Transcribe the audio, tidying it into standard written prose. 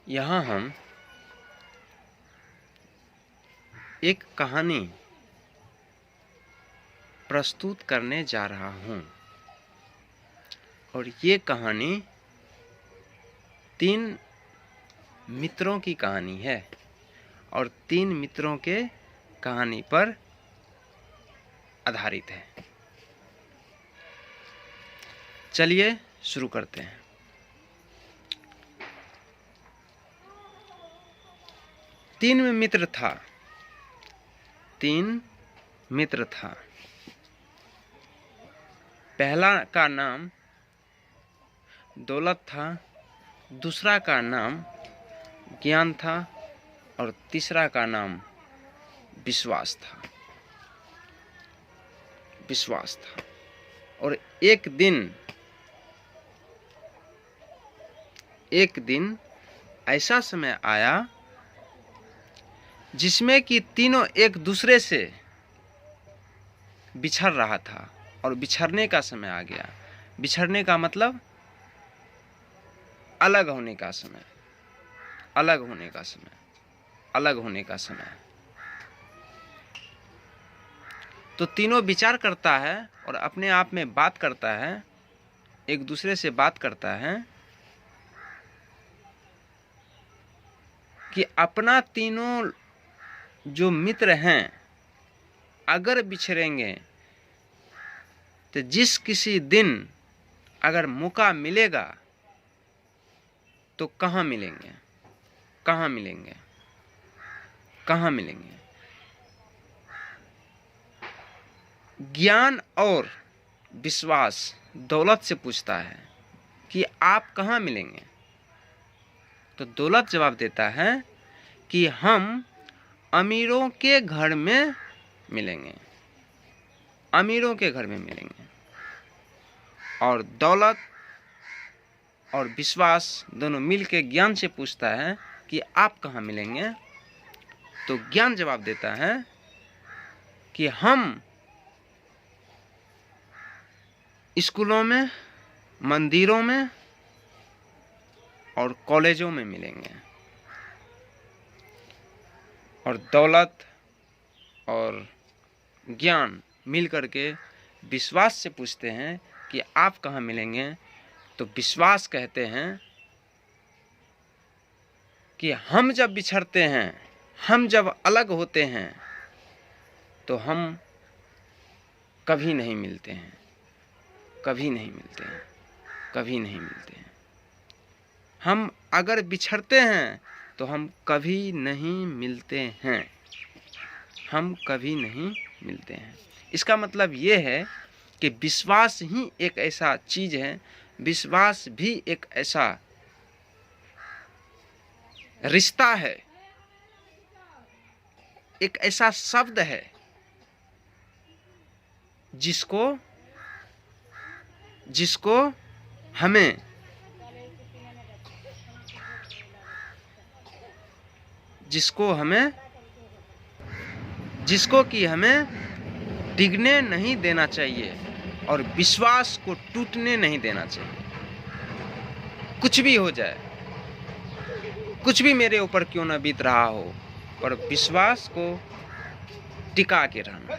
यहाँ हम एक कहानी प्रस्तुत करने जा रहा हूँ और ये कहानी 3 मित्रों की कहानी है और 3 मित्रों के कहानी पर आधारित है। चलिए शुरू करते हैं। तीन मित्र था। पहला का नाम दौलत था, दूसरा का नाम ज्ञान था और तीसरा का नाम विश्वास था। और एक दिन ऐसा समय आया जिसमें कि तीनों एक दूसरे से बिछड़ रहा था और बिछड़ने का समय आ गया। बिछड़ने का मतलब अलग होने का समय। तो तीनों विचार करता है और अपने आप में बात करता है, एक दूसरे से बात करता है कि अपना तीनों जो मित्र हैं अगर बिछड़ेंगे तो जिस किसी दिन अगर मौका मिलेगा तो कहाँ मिलेंगे। ज्ञान और विश्वास दौलत से पूछता है कि आप कहाँ मिलेंगे। तो दौलत जवाब देता है कि हम अमीरों के घर में मिलेंगे। और दौलत और विश्वास दोनों मिलके ज्ञान से पूछता है कि आप कहाँ मिलेंगे। तो ज्ञान जवाब देता है कि हम स्कूलों में, मंदिरों में और कॉलेजों में मिलेंगे। और दौलत और ज्ञान मिलकर के विश्वास से पूछते हैं कि आप कहाँ मिलेंगे। तो विश्वास कहते हैं कि हम जब बिछड़ते हैं, हम जब अलग होते हैं तो हम कभी नहीं मिलते हैं। हम अगर बिछड़ते हैं तो हम कभी नहीं मिलते हैं। इसका मतलब ये है कि विश्वास ही एक ऐसा चीज है, विश्वास भी एक ऐसा रिश्ता है, एक ऐसा शब्द है जिसको कि हमें डिगने नहीं देना चाहिए और विश्वास को टूटने नहीं देना चाहिए। कुछ भी हो जाए, कुछ भी मेरे ऊपर क्यों ना बीत रहा हो, पर विश्वास को टिका के रहना।